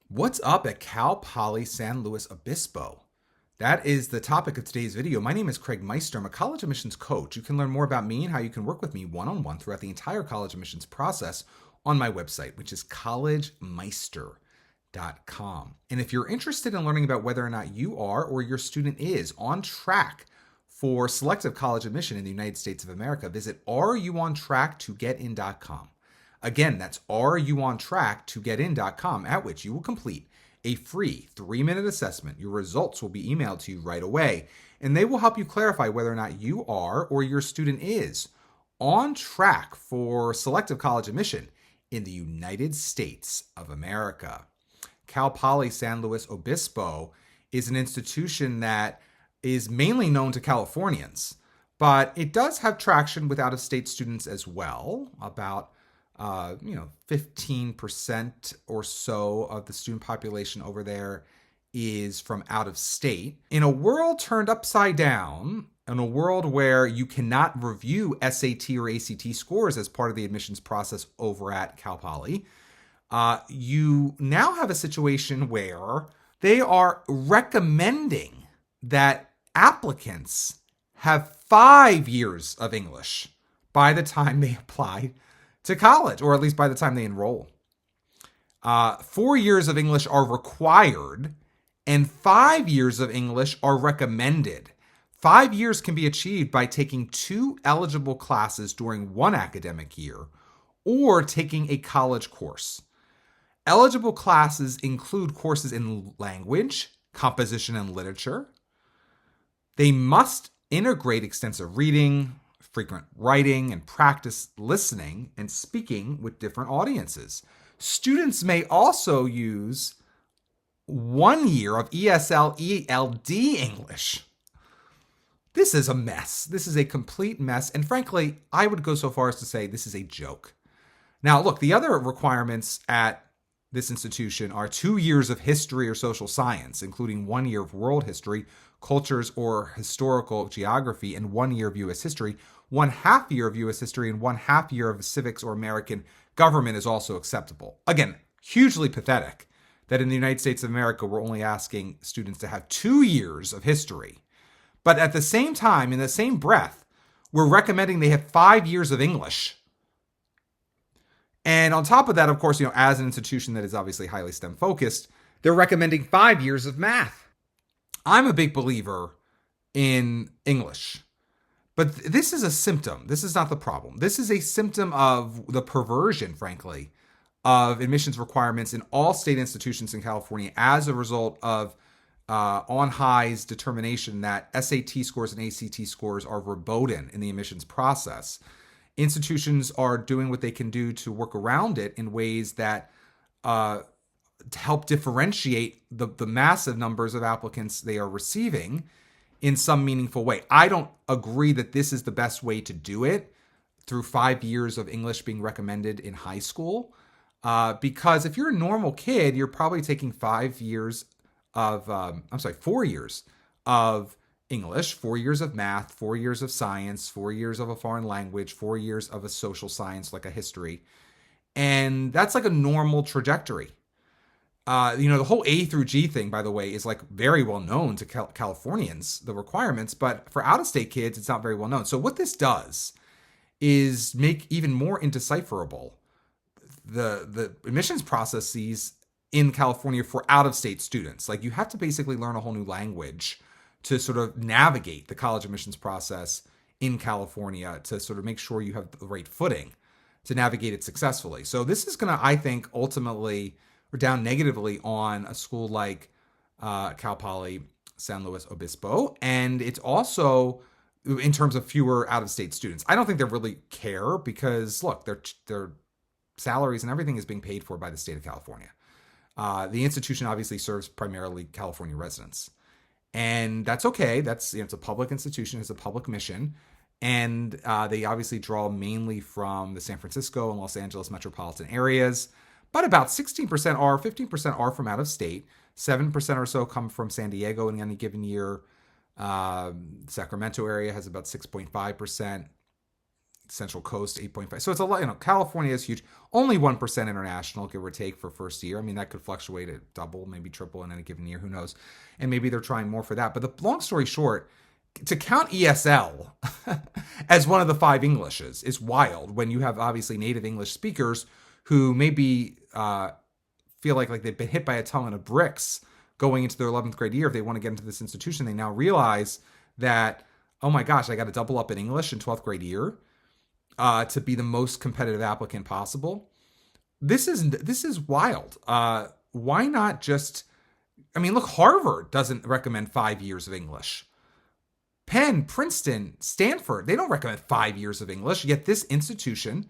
What's up at Cal Poly San Luis Obispo? That is the topic of today's video. My name is Craig Meister. I'm a college admissions coach. You can learn more about me and how you can work with me one-on-one throughout the entire college admissions process on my website, which is collegemeister.com. And if you're interested in learning about whether or not you are or your student is on track for selective college admission in the United States of America, visit areyouontracktogetin.com. Again, that's areyouontracktogetin.com, at which you will complete a free 3-minute assessment. Your results will be emailed to you right away, and they will help you clarify whether or not you are or your student is on track for selective college admission in the United States of America. Cal Poly San Luis Obispo is an institution that is mainly known to Californians, but it does have traction with out-of-state students as well. About 15% or so of the student population over there is from out of state. In a world turned upside down, in a world where you cannot review SAT or ACT scores as part of the admissions process over at Cal Poly, you now have a situation where they are recommending that applicants have 5 years of English by the time they apply to college, or at least by the time they enroll. 4 years of English are required, and 5 years of English are recommended. 5 years can be achieved by taking 2 eligible classes during one academic year, or taking a college course. Eligible classes include courses in language, composition, and literature. They must integrate extensive reading, frequent writing, and practice listening and speaking with different audiences. Students may also use 1 year of ESL ELD English. This is a mess. This is a complete mess. And frankly, I would go so far as to say this is a joke. Now, look, the other requirements at this institution are 2 years of history or social science, including 1 year of world history, cultures, or historical geography, and 1 year of U.S. history. 1/2 year of U.S. history and 1/2 year of civics or American government is also acceptable. Again, hugely pathetic that in the United States of America, we're only asking students to have 2 years of history. But at the same time, in the same breath, we're recommending they have 5 years of English. And on top of that, of course, as an institution that is obviously highly STEM focused, they're recommending 5 years of math. I'm a big believer in English. But this is a symptom. This is not the problem. This is a symptom of the perversion, frankly, of admissions requirements in all state institutions in California as a result of On High's determination that SAT scores and ACT scores are verboten in the admissions process. Institutions are doing what they can do to work around it in ways that to help differentiate the massive numbers of applicants they are receiving in some meaningful way. I don't agree that this is the best way to do it, through 5 years of English being recommended in high school. Because if you're a normal kid, you're probably taking 4 years of English, 4 years of math, 4 years of science, 4 years of a foreign language, 4 years of a social science like a history. And that's like a normal trajectory. The whole A through G thing, by the way, is like very well known to Californians, the requirements, but for out-of-state kids, it's not very well known. So what this does is make even more indecipherable the admissions processes in California for out-of-state students. Like, you have to basically learn a whole new language to sort of navigate the college admissions process in California, to sort of make sure you have the right footing to navigate it successfully. So this is going to, I think, ultimately down negatively on a school like Cal Poly San Luis Obispo. And it's also in terms of fewer out-of-state students. I don't think they really care because, look, their salaries and everything is being paid for by the state of California. The institution obviously serves primarily California residents. And that's okay. It's a public institution. It's a public mission. And they obviously draw mainly from the San Francisco and Los Angeles metropolitan areas. But about 16% are, 15% are from out of state. 7% or so come from San Diego in any given year. Sacramento area has about 6.5%. Central Coast 8.5. So it's a lot. California is huge. Only 1% international, give or take, for first year. I mean, that could fluctuate at double, maybe triple in any given year. Who knows? And maybe they're trying more for that. But the long story short, to count ESL as one of the 5 Englishes is wild when you have obviously native English speakers who maybe feel like they've been hit by a ton of bricks going into their 11th grade year. If they want to get into this institution, they now realize that, oh my gosh, I got to double up in English in 12th grade year to be the most competitive applicant possible. This is wild. Why not just, look, Harvard doesn't recommend 5 years of English. Penn, Princeton, Stanford, they don't recommend 5 years of English, yet this institution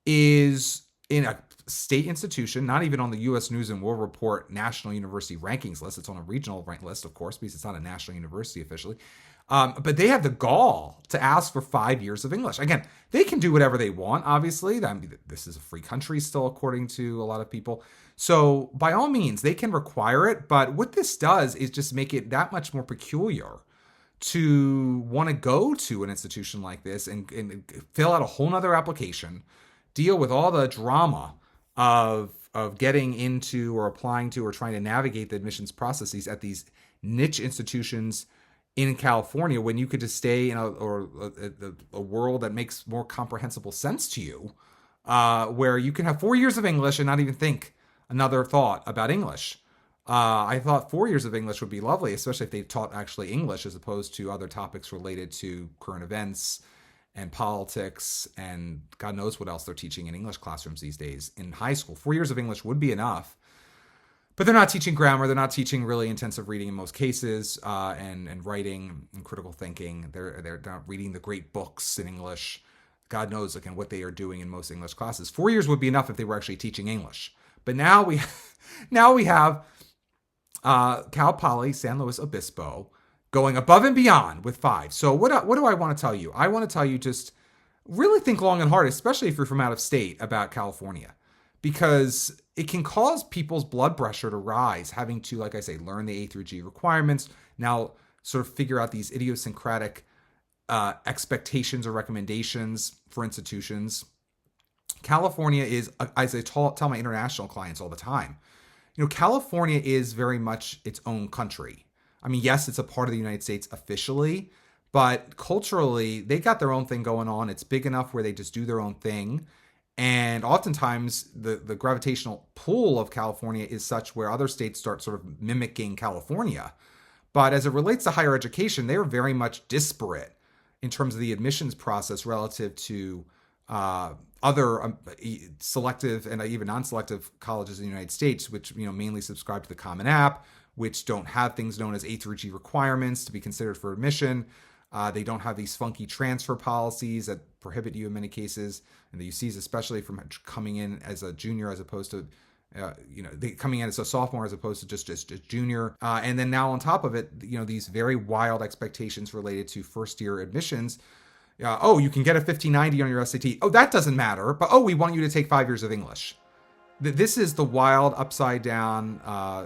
is in a state institution, not even on the U.S. News and World Report National University Rankings list. It's on a regional rank list, of course, because it's not a national university officially. But they have the gall to ask for 5 years of English. Again, they can do whatever they want, obviously. This is a free country still, according to a lot of people. So by all means, they can require it. But what this does is just make it that much more peculiar to want to go to an institution like this and fill out a whole nother application, deal with all the drama of getting into or applying to or trying to navigate the admissions processes at these niche institutions in California, when you could just stay in a world that makes more comprehensible sense to you, where you can have 4 years of English and not even think another thought about English. I thought 4 years of English would be lovely, especially if they taught actually English as opposed to other topics related to current events and politics and God knows what else they're teaching in English classrooms these days in high school. 4 years of English would be enough. But they're not teaching grammar. They're not teaching really intensive reading in most cases, and writing and critical thinking. They're not reading the great books in English. God knows, again, what they are doing in most English classes. 4 years would be enough if they were actually teaching English. But now we have Cal Poly San Luis Obispo going above and beyond with 5. So what do I want to tell you? I want to tell you, just really think long and hard, especially if you're from out of state, about California, because it can cause people's blood pressure to rise, having to, like I say, learn the A through G requirements, now sort of figure out these idiosyncratic expectations or recommendations for institutions. California is, as I tell my international clients all the time, California is very much its own country. Yes, it's a part of the United States officially, but culturally, they got their own thing going on. It's big enough where they just do their own thing. And oftentimes, the gravitational pull of California is such where other states start sort of mimicking California. But as it relates to higher education, they are very much disparate in terms of the admissions process relative to other selective and even non-selective colleges in the United States, which mainly subscribe to the Common App, which don't have things known as A through G requirements to be considered for admission. They don't have these funky transfer policies that prohibit you in many cases, and the UCs especially, from coming in as a junior as opposed to, coming in as a sophomore as opposed to just junior. And then now on top of it, these very wild expectations related to first year admissions. You can get a 1590 on your SAT. Oh, that doesn't matter. But we want you to take 5 years of English. This is the wild, upside down,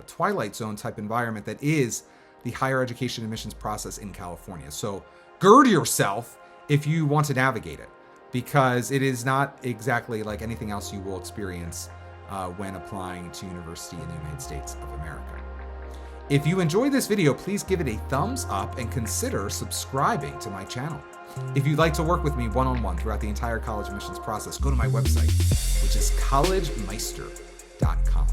Twilight Zone type environment that is the higher education admissions process in California. So gird yourself if you want to navigate it, because it is not exactly like anything else you will experience when applying to university in the United States of America. If you enjoyed this video, please give it a thumbs up and consider subscribing to my channel. If you'd like to work with me one-on-one throughout the entire college admissions process, go to my website, which is collegemeister.com.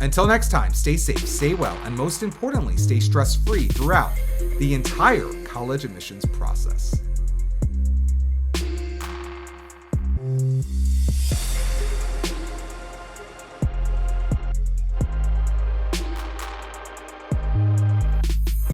Until next time, stay safe, stay well, and most importantly, stay stress-free throughout the entire college admissions process.